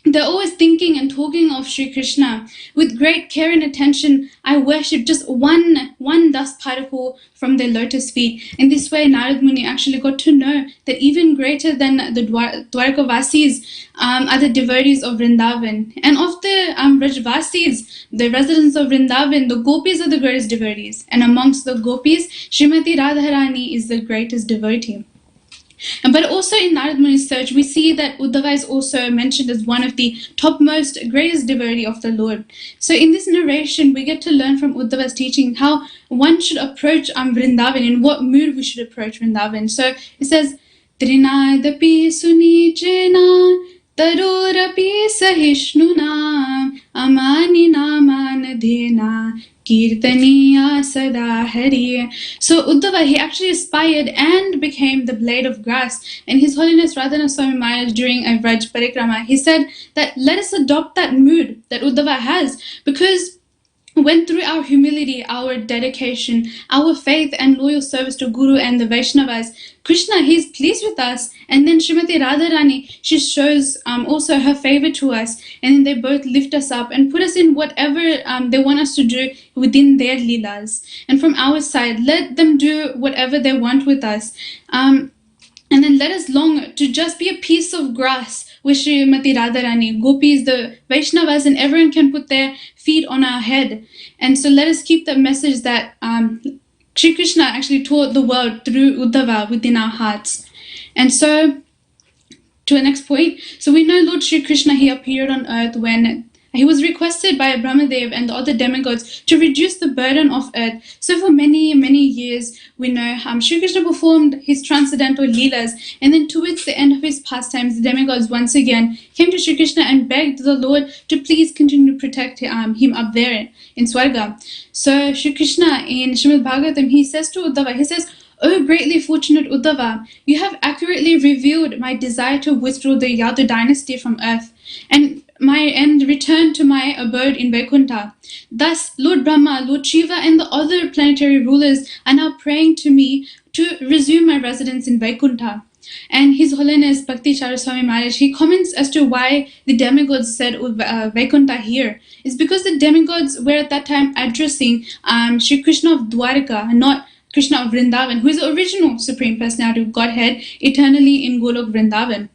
they're always thinking and talking of Shri Krishna. With great care and attention, I worship just one dust particle from their lotus feet. In this way, Narad Muni actually got to know that even greater than the Dwarkavasis are the devotees of Vrindavan. And of the Vrajvasis, the residents of Vrindavan, the gopis are the greatest devotees. And amongst the gopis, Srimati Radharani is the greatest devotee. But also in Narad Muni's search, we see that Uddhava is also mentioned as one of the topmost, greatest devotee of the Lord. So in this narration, we get to learn from Uddhava's teaching how one should approach Vrindavan, in what mood we should approach Vrindavan. So it says, "Trinadapi sunijena tarorapi sahishnuna amani namanadhena Kirtaniya Sada Hari." So Uddhava, he actually aspired and became the blade of grass. And His Holiness Radhana Swami Maharaj, during a Vraj Parikrama, he said that let us adopt that mood that Uddhava has, because when through our humility, our dedication, our faith and loyal service to Guru and the Vaishnavas, Krishna, he is pleased with us. And then Srimati Radharani, she shows also her favor to us. And then they both lift us up and put us in whatever they want us to do within their leelas. And from our side, let them do whatever they want with us. And then let us long to just be a piece of grass with Srimati Radharani, Gopis, the Vaishnavas, and everyone can put their feet on our head. And so let us keep that message that Shri Krishna actually taught the world through Uddhava within our hearts. And so, to the next point, so we know Lord Shri Krishna, he appeared on earth when he was requested by Brahmadev and the other demigods to reduce the burden of earth. So for many, many years, we know Shri Krishna performed his transcendental leelas, and then towards the end of his pastimes, the demigods once again came to Shri Krishna and begged the Lord to please continue to protect him up there in Swarga. So Shri Krishna in Srimad Bhagavatam, he says to Uddhava, he says, "O greatly fortunate Uddhava, you have accurately revealed my desire to withdraw the Yadu dynasty from earth and return to my abode in Vaikuntha. Thus, Lord Brahma, Lord Shiva, and the other planetary rulers are now praying to me to resume my residence in Vaikuntha. And His Holiness Bhakti Saraswami Maharaj, he comments as to why the demigods said Vaikuntha here. It's because the demigods were at that time addressing Shri Krishna of Dwarka, not Krishna of Vrindavan, who is the original Supreme Personality of Godhead, eternally in Golok Vrindavan.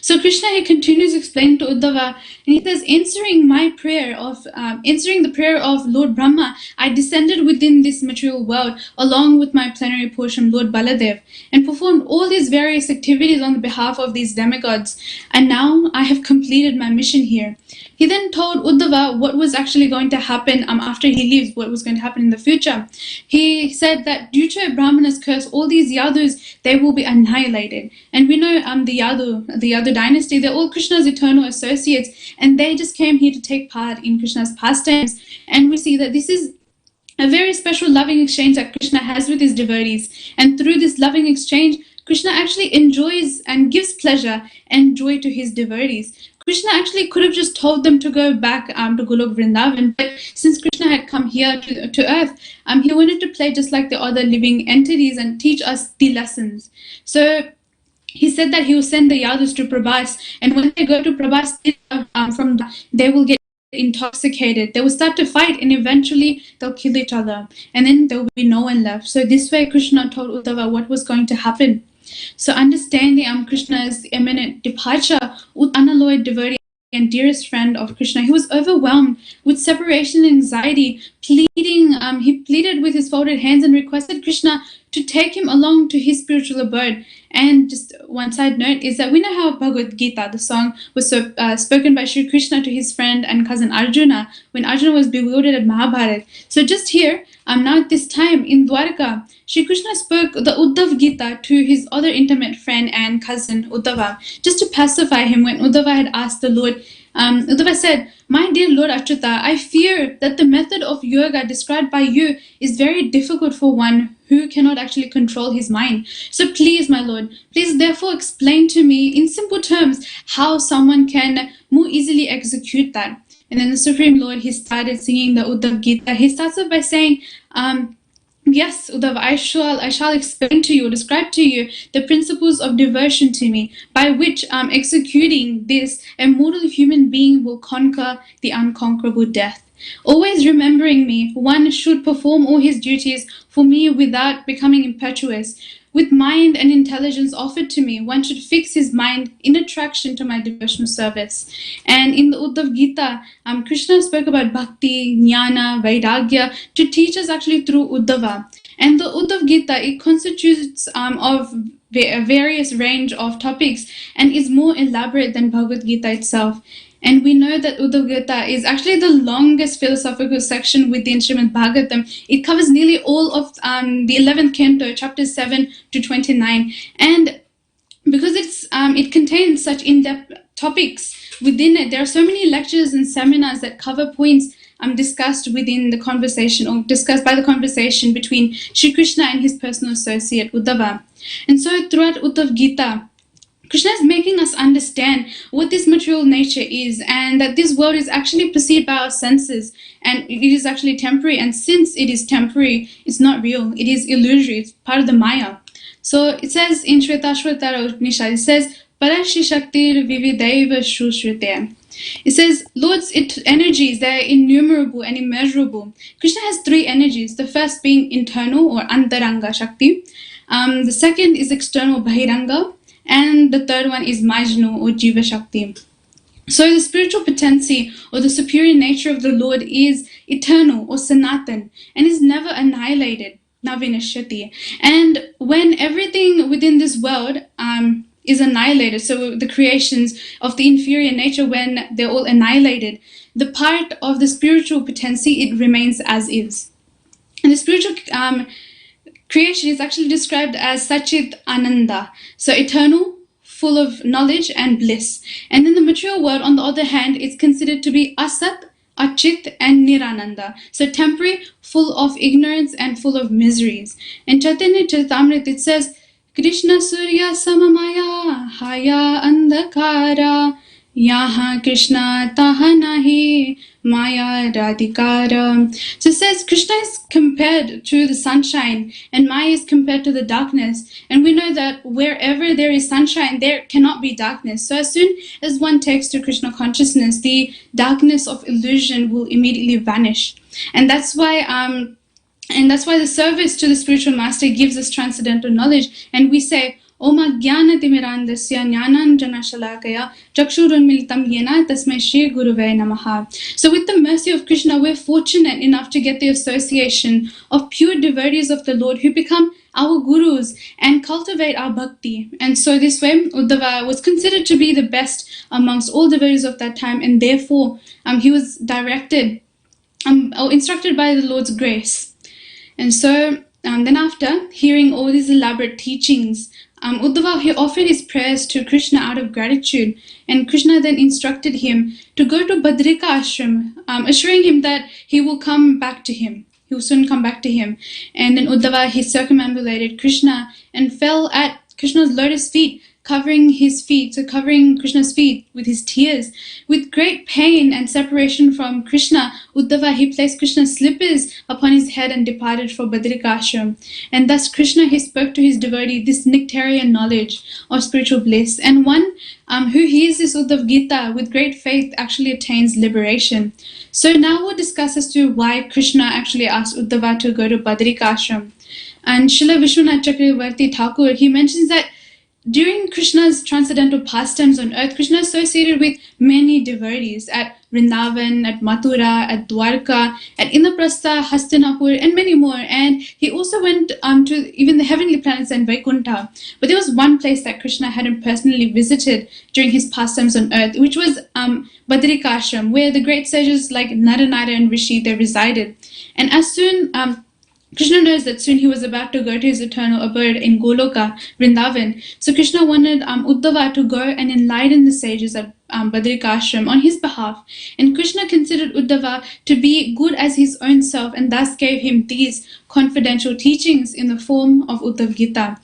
So Krishna, he continues explaining to Uddhava, and he says, answering the prayer of Lord Brahma, I descended within this material world along with my plenary portion, Lord Baladev, and performed all these various activities on the behalf of these demigods. And now I have completed my mission here. He then told Uddhava what was actually going to happen after he leaves, what was going to happen in the future. He said that due to a Brahmana's curse, all these Yadus, they will be annihilated. And we know the Yadu dynasty, they're all Krishna's eternal associates, and they just came here to take part in Krishna's pastimes. And we see that this is a very special loving exchange that Krishna has with his devotees. And through this loving exchange, Krishna actually enjoys and gives pleasure and joy to his devotees. Krishna actually could have just told them to go back to Golok Vrindavan, but since Krishna had come here to earth, he wanted to play just like the other living entities and teach us the lessons. So he said that he will send the Yadus to Prabhas, and when they go to Prabhas, they will get intoxicated. They will start to fight, and eventually they'll kill each other, and then there will be no one left. So this way, Krishna told Uddhava what was going to happen. So understanding Krishna's imminent departure, unalloyed devotee and dearest friend of Krishna, he was overwhelmed with separation anxiety, he pleaded with his folded hands and requested Krishna to take him along to his spiritual abode. And just one side note is that we know how Bhagavad Gita, the song, was spoken by Shri Krishna to his friend and cousin Arjuna when Arjuna was bewildered at Mahabharata. So just here, now at this time in Dwarka, Shri Krishna spoke the Uddhava Gita to his other intimate friend and cousin Uddhava, just to pacify him when Uddhava had asked the Lord. Uddhava said, my dear Lord Achyuta, I fear that the method of yoga described by you is very difficult for one who cannot actually control his mind. So please, my Lord, please therefore explain to me in simple terms how someone can more easily execute that. And then the Supreme Lord, he started singing the Uddhava Gita. He starts off by saying, yes, Uddhava, I shall explain to you, describe to you the principles of devotion to me, by which executing this, a mortal human being will conquer the unconquerable death. Always remembering me, one should perform all his duties for me without becoming impetuous. With mind and intelligence offered to me, one should fix his mind in attraction to my devotional service. And in the Uddhava Gita, Krishna spoke about bhakti, jnana, vairagya to teach us actually through Uddhava. And the Uddhava Gita, it constitutes of a various range of topics and is more elaborate than Bhagavad Gita itself. And we know that Uddhava Gita is actually the longest philosophical section within Srimad Bhagavatam. It covers nearly all of the 11th canto, chapters 7 to 29. And because it contains such in-depth topics within it, there are so many lectures and seminars that cover points discussed within the conversation, or discussed by the conversation between Shri Krishna and his personal associate Uddhava. And so throughout Uddhava Gita, Krishna is making us understand what this material nature is, and that this world is actually perceived by our senses, and it is actually temporary. And since it is temporary, it's not real. It is illusory. It's part of the Maya. So it says in Shvetashvatara Upanishad, it says, Parashi Shaktir Vividaiva Shushrite. It says, Lord's energies, they are innumerable and immeasurable. Krishna has three energies. The first being internal or Antaranga Shakti. The second is external Bahiranga. And the third one is Majnu or Jiva Shakti. So the spiritual potency or the superior nature of the Lord is eternal or Sanatan and is never annihilated, Navinashyati. And when everything within this world is annihilated, so the creations of the inferior nature, when they're all annihilated, the part of the spiritual potency, it remains as is. And the spiritual creation is actually described as Sachit Ananda, so eternal, full of knowledge and bliss. And then the material world, on the other hand, is considered to be Asat, Achit, and Nirananda, so temporary, full of ignorance and full of miseries. In Chaitanya Charitamrita, it says, Krishna Surya Samamaya Haya Andakara Yaha Krishna Taha Nahi Maya Radhikara. So it says Krishna is compared to the sunshine and Maya is compared to the darkness. And we know that wherever there is sunshine, there cannot be darkness. So as soon as one takes to Krishna consciousness, the darkness of illusion will immediately vanish. And that's why the service to the spiritual master gives us transcendental knowledge. And we say, Om Jnana Timirandasya Jnanan Jana Shalakaya Chakshurunmilitam Yena Tasmai Shri Guruve Namaha. So with the mercy of Krishna, we're fortunate enough to get the association of pure devotees of the Lord who become our gurus and cultivate our bhakti. And so this way, Uddhava was considered to be the best amongst all devotees of that time, and therefore he was directed or instructed by the Lord's grace. And so then after hearing all these elaborate teachings, Uddhava, he offered his prayers to Krishna out of gratitude, and Krishna then instructed him to go to Badrika ashram, assuring him that he will come back to him. He will soon come back to him. And then Uddhava, he circumambulated Krishna and fell at Krishna's lotus feet, covering Krishna's feet with his tears. With great pain and separation from Krishna, Uddhava, he placed Krishna's slippers upon his head and departed for Badrika ashram. And thus Krishna, he spoke to his devotee this nectarian knowledge of spiritual bliss. And one who hears this Uddhav Gita with great faith actually attains liberation. So now we'll discuss as to why Krishna actually asked Uddhava to go to Badrika ashram. And Srila Vishwanath Chakravarti Thakur, he mentions that during Krishna's transcendental pastimes on earth, Krishna associated with many devotees at Vrindavan, at Mathura, at Dwarka, at Indraprastha, Hastinapur, and many more. And he also went to even the heavenly planets and Vaikuntha. But there was one place that Krishna hadn't personally visited during his pastimes on earth, which was Badrika ashram, where the great sages like Naranara and Rishi, they resided. And as soon Krishna knows that soon he was about to go to his eternal abode in Goloka, Vrindavan. So Krishna wanted Uddhava to go and enlighten the sages at Badrika ashram on his behalf. And Krishna considered Uddhava to be good as his own self, and thus gave him these confidential teachings in the form of Uddhav Gita.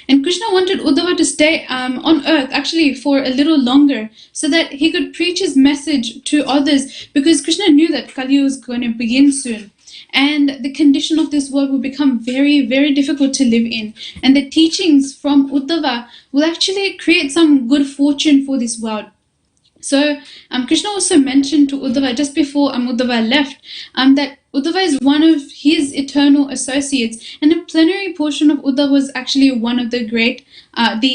And Krishna wanted Uddhava to stay on earth actually for a little longer, so that he could preach his message to others, because Krishna knew that Kali was going to begin soon. And the condition of this world will become very, very difficult to live in. And the teachings from Uddhava will actually create some good fortune for this world. So Krishna also mentioned to Uddhava just before Uddhava left that Uddhava is one of his eternal associates, and a plenary portion of Uddhava was actually one of the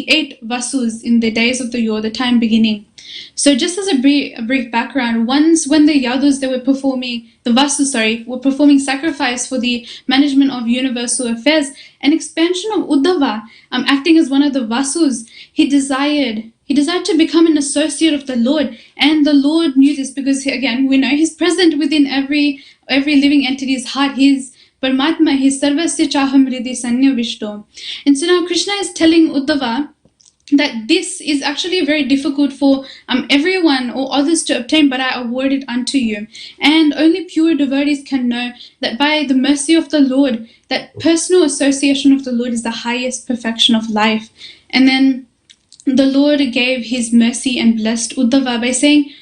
8 Vasus in the days of the yore, the time beginning. So just as a brief background, once when the Yadus were performing sacrifice for the management of universal affairs, an expansion of Uddhava, acting as one of the Vasus, he desired to become an associate of the Lord. And the Lord knew this because, again, we know he's present within every living entity's heart. He's Paramatma, he's Sarvasya Chaham Hridi Sanya Vishto. And so now Krishna is telling Uddhava that this is actually very difficult for everyone or others to obtain, but I award it unto you. And only pure devotees can know that by the mercy of the Lord, that personal association of the Lord is the highest perfection of life. And then the Lord gave his mercy and blessed Uddhava by saying,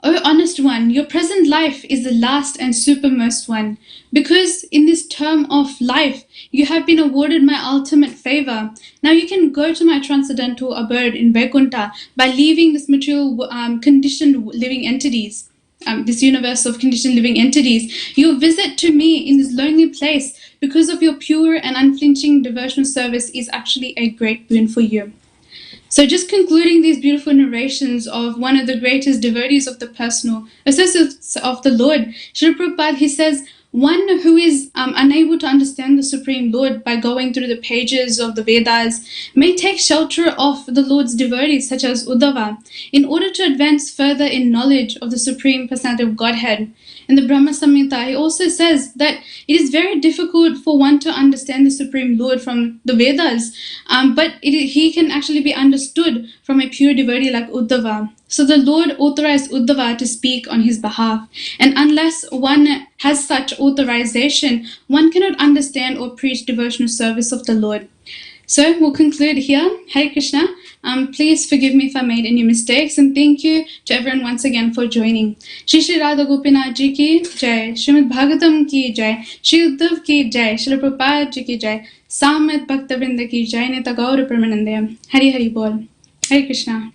O honest one, your present life is the last and supermost one, because in this term of life you have been awarded my ultimate favor. Now you can go to my transcendental abode in Vaikuntha by leaving this material conditioned living entities, this universe of conditioned living entities. Your visit to me in this lonely place because of your pure and unflinching devotional service is actually a great boon for you. So just concluding these beautiful narrations of one of the greatest devotees of the personal associates of the Lord, Shri Prabhupada, he says, one who is unable to understand the Supreme Lord by going through the pages of the Vedas may take shelter of the Lord's devotees such as Uddhava in order to advance further in knowledge of the Supreme Personality of Godhead. In the Brahma Samhita, he also says that it is very difficult for one to understand the Supreme Lord from the Vedas, but he can actually be understood from a pure devotee like Uddhava. So the Lord authorized Uddhava to speak on his behalf. And unless one has such authorization, one cannot understand or preach devotional service of the Lord. So we'll conclude here. Hare Krishna. Please forgive me if I made any mistakes, and thank you to everyone once again for joining. Shri Shri Radha Gopinath Ji ki Jai, Srimad Bhagavatam ki Jai, Shri Uddhava ki Jai, Shri Prabhupada Ji ki Jai, Samit Bhakta Vrinda ki Jai, Neta Gaura Pramanandaya. Hari Hari Bol. Hare Krishna.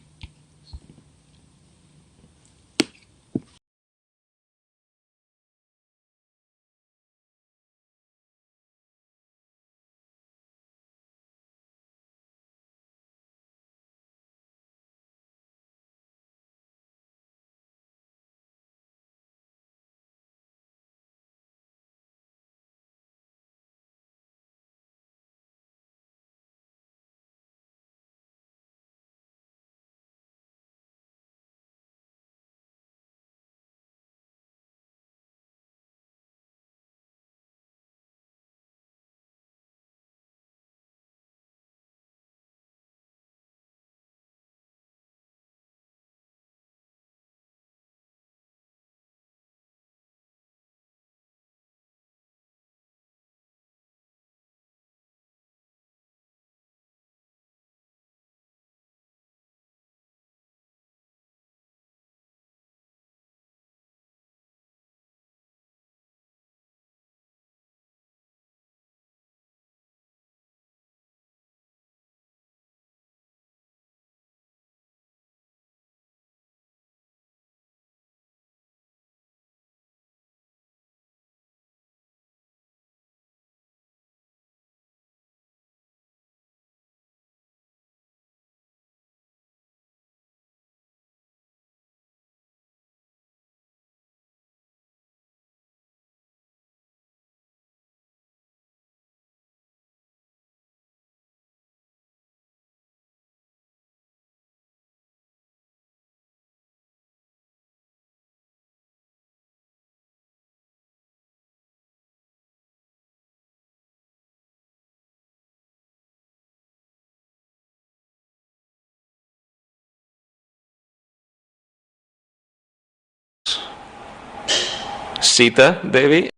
Sita Devi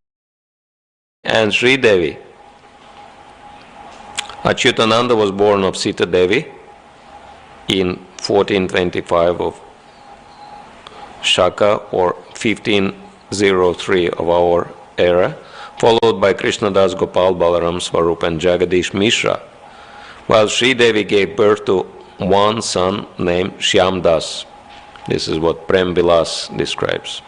and Shri Devi. Achyutananda was born of Sita Devi in 1425 of Shaka or 1503 of our era, followed by Krishnadas Gopal Balaram Swarup and Jagadish Mishra, while Shri Devi gave birth to one son named Shyam Das. This is what Prem Vilas describes.